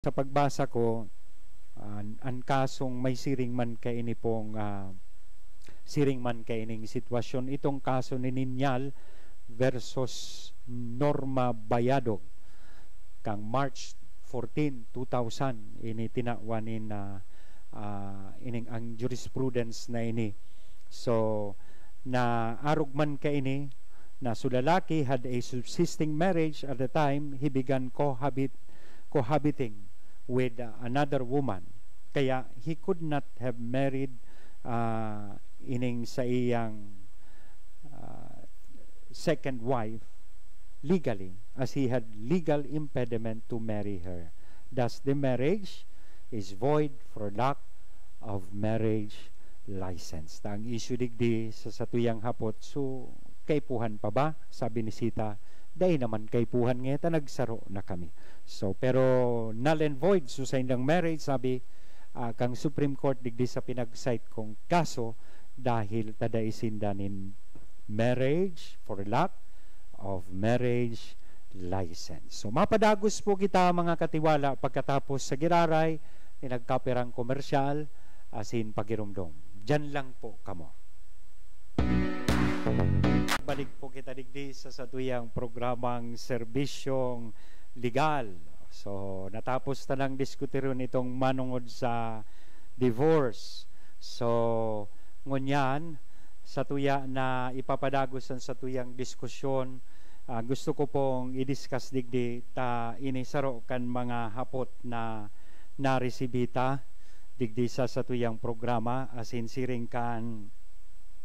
Sa pagbasa ko, ang kasong may siring man kaini pong siring man kaining sitwasyon. Itong kaso ni Ninyal versus Norma Bayadog kang March 14, 2000 ini tinawanin na ining ang jurisprudence na ini. So na arog man kaini na sulalaki had a subsisting marriage at the time he began cohabiting with another woman, kaya he could not have married ining sa iyang second wife legally, as he had legal impediment to marry her. Thus the marriage is void for lack of marriage license. Ang issue digdi sa satuyang hapot, so kaypuhan pa ba? Sabi ni Sita, dahil naman kaypuhan ngeta, nagsaro na kami. So, pero null and void, so sa indang marriage, sabi, kang Supreme Court digdi sa pinag-cite kong kaso, dahil tada isindanin marriage for lack of marriage license. So, mapadagos po kita mga katiwala pagkatapos sa giraray, nagkaperang komersyal, asin pagirumdom. Diyan lang po kamo. Balik po kita digdi sa satuyang programang serbisyong legal. So, natapos na lang diskutiron itong manungod sa divorce. So, ngunyan, sa tuya na ipapadagos sa tuyang diskusyon, gusto ko pong i-discuss digdi ta inisaro kan mga hapot na naresibita digdi sa tuyang programa, asin siring kan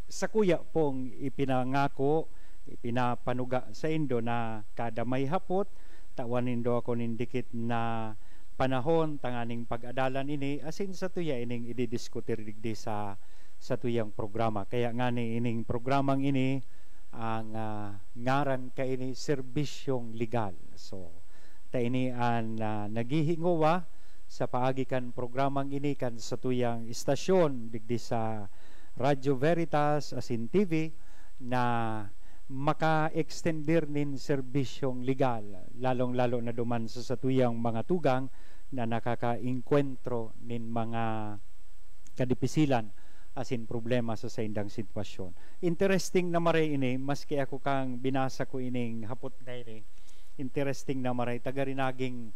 sa kuya pong ipinangako, ipinapanuga sa indo na kada may hapot, tawanin do ako nindikit na panahon tanganing pag-adalan ini, asin sa tuya ining ididiskutir digdi sa tuyang programa. Kaya nga ni ining programang ini ang ngaran ka ini serbisyong legal. So ta ini ang naghihinguwa sa paagikan programang ini kan sa tuyang istasyon digdi sa Radio Veritas asin TV na maka-extender nin serbisyong legal, lalong-lalo na duman sa satuyang mga tugang na nakaka-inkwentro nin mga kadipisilan asin problema sa indang sitwasyon. Interesting na maray ini, maski ako kang binasa ko ining hapot na ini, interesting na maray, tagarinaging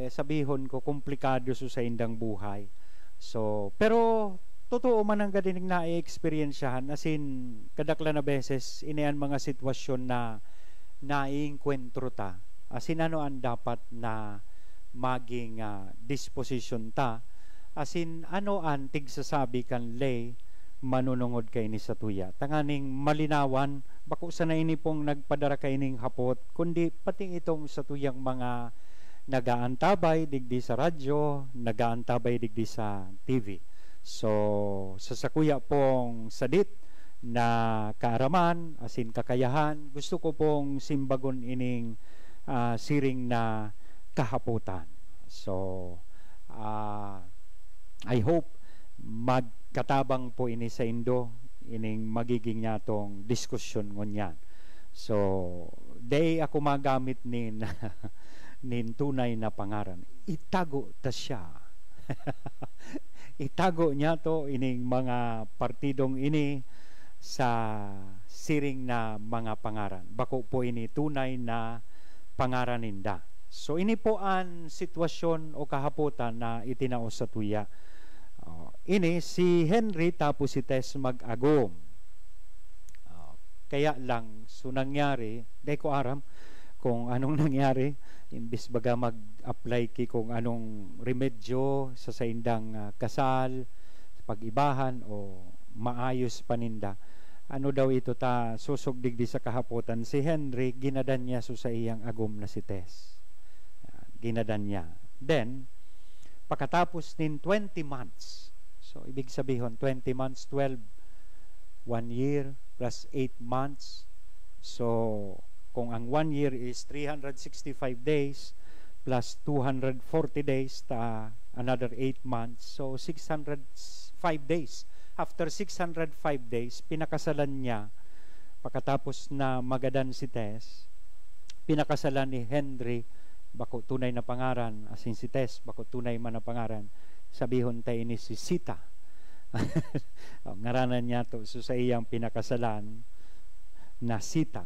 sabihon ko, komplikado sa indang buhay. So, pero totoo man ang gadining na-experiensyahan, asin kadakla na beses inian mga sitwasyon na naiinkwentro ta, asin ano ang dapat na maging disposition ta, asin ano ang tigsasabi kan lay manunungod kay ni sa tuya. Tanganing malinawan, bako sa na ini pong nagpadara kay ning hapot, kundi pati itong sa tuyang mga nagaantabay digdi sa radyo, nagaantabay digdi sa TV. So, sa sakuya pong sadit na kaaraman, asin kakayahan, gusto ko pong simbagon ining siring na kahaputan. So, I hope magkatabang po ini sa indo, ining magiging nyatong diskusyon ngunyan. So, day ako magamit nin tunay na pangaran. Itago ta siya. Itago niya to ining mga partidong ini sa siring na mga pangaran. Bako po ini tunay na pangaran ninda. So ini po ang sitwasyon o kahaputan na itinaos sa tuya. Ini si Henry tapos si Tess mag-agom. Kaya lang so nangyari, di ko aram kung anong nangyari, imbis baga mag-apply ki kung anong remedyo sa indang kasal, pag-ibahan o maayos paninda. Ano daw ito ta susugdig di sa kahaputan, si Henry ginadan niya sa iyang agom na si Tess. Ginadan niya. Then pagkatapos nin 20 months, so ibig sabihin 20 months, 12, 1 year plus 8 months, so kung ang 1 year is 365 days plus 240 days ta another 8 months, so 605 days. After 605 days, pinakasalan niya, pagkatapos na magadan si Tess, pinakasalan ni Henry bako tunay na pangaran, asin si Tess, bako tunay man na pangaran, sabihon tayo ni si Sita. Ngaranan niya to, so sa iyang pinakasalan, na Sita,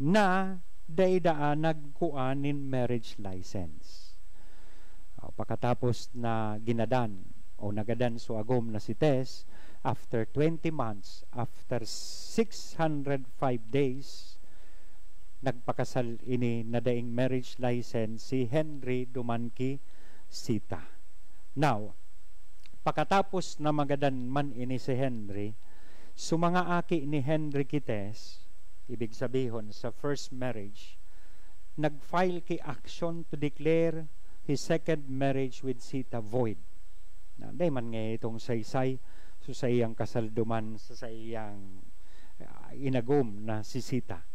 na daidaan nagkuanin marriage license. Pagkatapos na ginadan, o nagadan so agom na si Tess, after 20 months, after 605 days, nagpakasal ini na daing marriage license si Henry Dumanki Sita. Now, pagkatapos na magadan man ini si Henry, mga aki ni Henry Kites, ibig sabihin sa first marriage, nag-file ki action to declare his second marriage with Sita void. Na day man nga itong saysay, so sa iyang kasalduman sa iyang inagom na si Sita.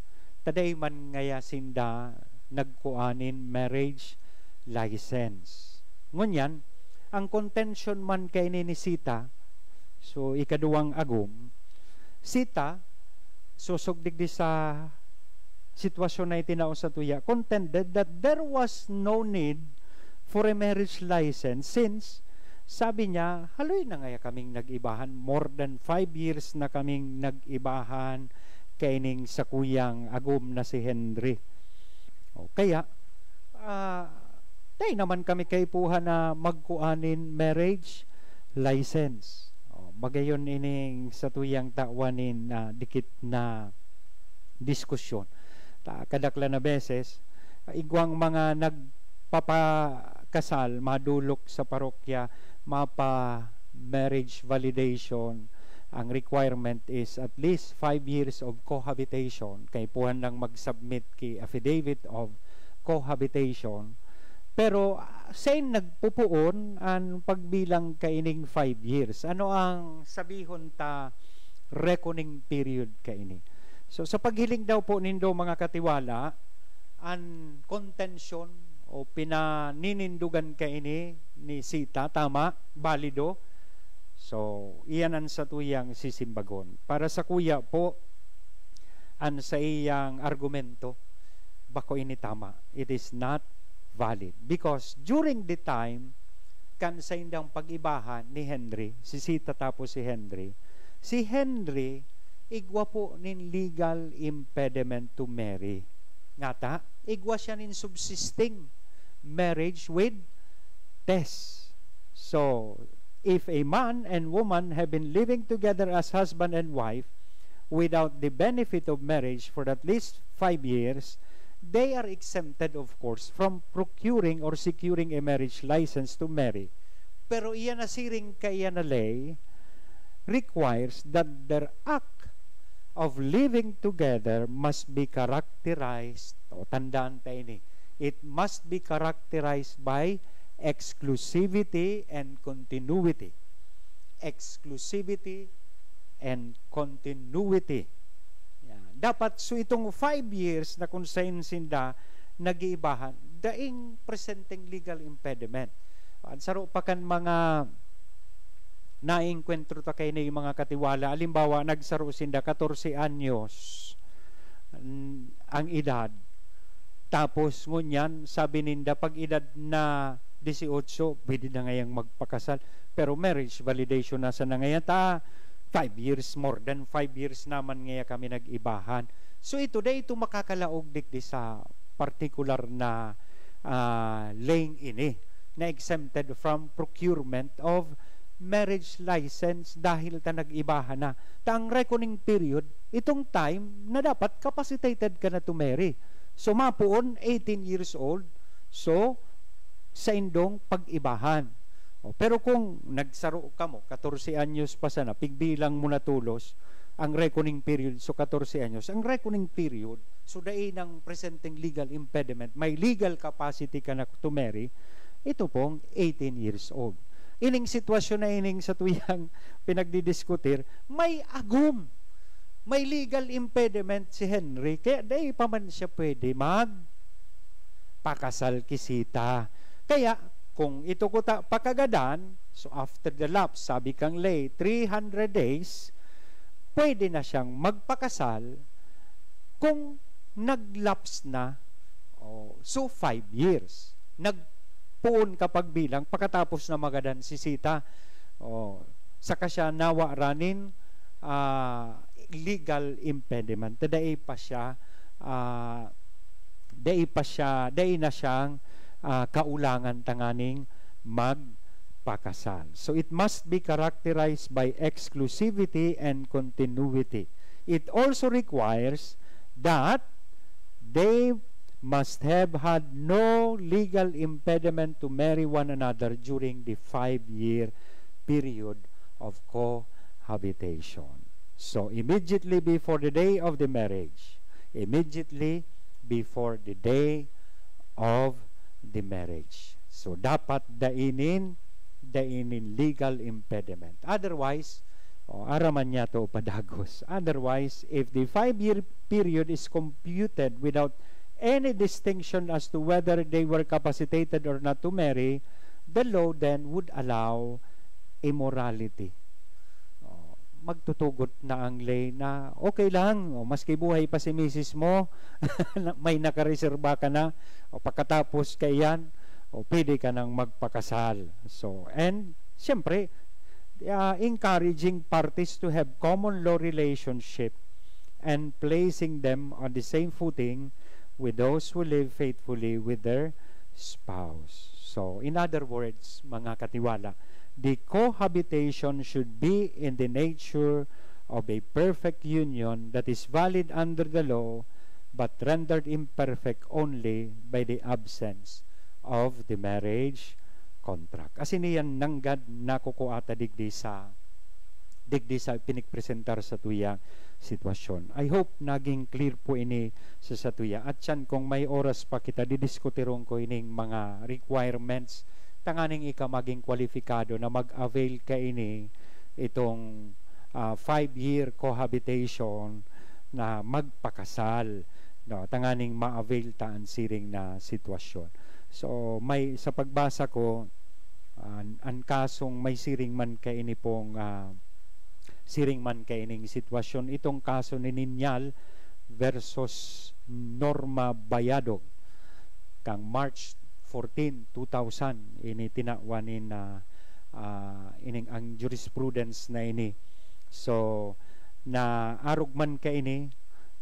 Taday man ngaya sinda nagkuanin marriage license. Ngunyan, ang contention man kay ni Sita, so ikaduwang agom, Sita, susugdig di sa sitwasyon na itinao sa tuya, contended that there was no need for a marriage license since sabi niya, haloy na ngaya kaming nag-ibahan, more than 5 years na kaming nag-ibahan, kaining sa kuyang agom na si Henry. Kaya, tayo naman kami kaipuhan na magkuanin marriage license. Bagayon ining sa tuyang tawanin na dikit na diskusyon. Kadakla na beses, igwang mga nagpapakasal, madulok sa parokya, mapa marriage validation, ang requirement is at least 5 years of cohabitation. Kay puhan lang mag-submit ki affidavit of cohabitation. Pero saan nagpupuon ang pagbilang kaining 5 years? Ano ang sabihon ta reckoning period kaini? So sa paghiling daw po nindo mga katiwala, ang contention o pinaninindugan kaini ni Sita, tama, balido. So, iyan ang sa tuyang sisimbagon. Para sa kuya po, ang sa iyang argumento, bako ini tama. It is not valid. Because during the time, kan sa indang pag-ibahan ni Henry, si Sita tapos si Henry igwa po nin legal impediment to marry. Ngata, igwa siya nin subsisting marriage with Tess. So, if a man and woman have been living together as husband and wife without the benefit of marriage for at least 5 years, they are exempted, of course, from procuring or securing a marriage license to marry. Pero iyan na siring kaya na lay requires that their act of living together must be characterized, o tandaan tayo ni, it must be characterized by exclusivity and continuity. Exclusivity and continuity. Yan. Dapat, so itong 5 years na kung saan sinda nag-iibahan, daing presenting legal impediment. At saro pa kan mga naingkwentro ta kay na yung mga katiwala. Alimbawa, nagsaro sinda 14 anyos ang edad. Tapos ngunyan, sabi ninda, pag edad na 18, pwede na ngayang magpakasal. Pero marriage validation nasa na ngayon, 5 years, more than 5 years naman ngaya kami nag-ibahan. So ito, ito makakalaog dikdi sa particular na laying ini, na exempted from procurement of marriage license dahil ta nag-ibahan na. Ta ang reckoning period, itong time na dapat capacitated ka na to marry. So mapuon, 18 years old, so sa indong pag-ibahan. Pero kung nagsaro ka mo, 14 anyos pa sana, pigbilang mo na tulos, ang reckoning period, so 14 anyos, ang reckoning period, so dahil ng presenting legal impediment, may legal capacity ka na to marry, ito pong 18 years old. Ining sitwasyon na ining sa tuyang pinagdidiskutir, may agum, may legal impediment si Henry, kaya dahil pa man siya pwede magpakasal kisita. Kaya, kung ito ko pakagadan, so after the lapse, sabi kang lay, 300 days, pwede na siyang magpakasal kung naglapse na, So 5 years. Nagpuon kapag bilang pagkatapos na magadan si Sita. Saka siya nawa ranin legal impediment. Dai na siyang kaulangan tanganing magpakasal. So it must be characterized by exclusivity and continuity. It also requires that they must have had no legal impediment to marry one another during the 5-year period of cohabitation. So immediately before the day of the marriage, immediately before the day of the marriage. So dapat dainin legal impediment. Otherwise, araman niya to padagos. Otherwise, if the 5-year period is computed without any distinction as to whether they were capacitated or not to marry, the law then would allow immorality. Magtutugot na ang lay na okay lang, maski buhay pa si misis mo, may nakareserba ka na, pagkatapos kayan, pwede ka nang magpakasal. So, and siyempre, encouraging parties to have common law relationship and placing them on the same footing with those who live faithfully with their spouse. So, in other words, mga katiwala, the cohabitation should be in the nature of a perfect union that is valid under the law but rendered imperfect only by the absence of the marriage contract. As iniyan nanggad nakukuata digdi sa pinikpresentar sa tuyang sitwasyon. I hope naging clear po ini sa tuya. At yan, kung may oras pa kita, didiskutirong ko ining mga requirements tanganing ika maging kwalifikado na mag-avail ka ini itong 5-year cohabitation na magpakasal, no, tanganing ma-avail ta ang siring na sitwasyon. So may sa pagbasa ko ang kasong may siring man kaini pong siring man kaining sitwasyon, itong kaso ni Ninyal versus Norma Bayadog kang March 14, 2000 ini tinawanin na ining ang jurisprudence na ini. So na arugman ka ini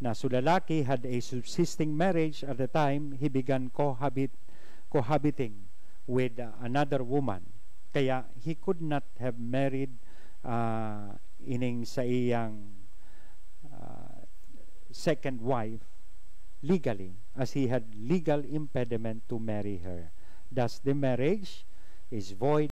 na sulalaki had a subsisting marriage at the time he began cohabiting with another woman, kaya he could not have married ining sa iyang second wife legally, as he had legal impediment to marry her. Thus the marriage is void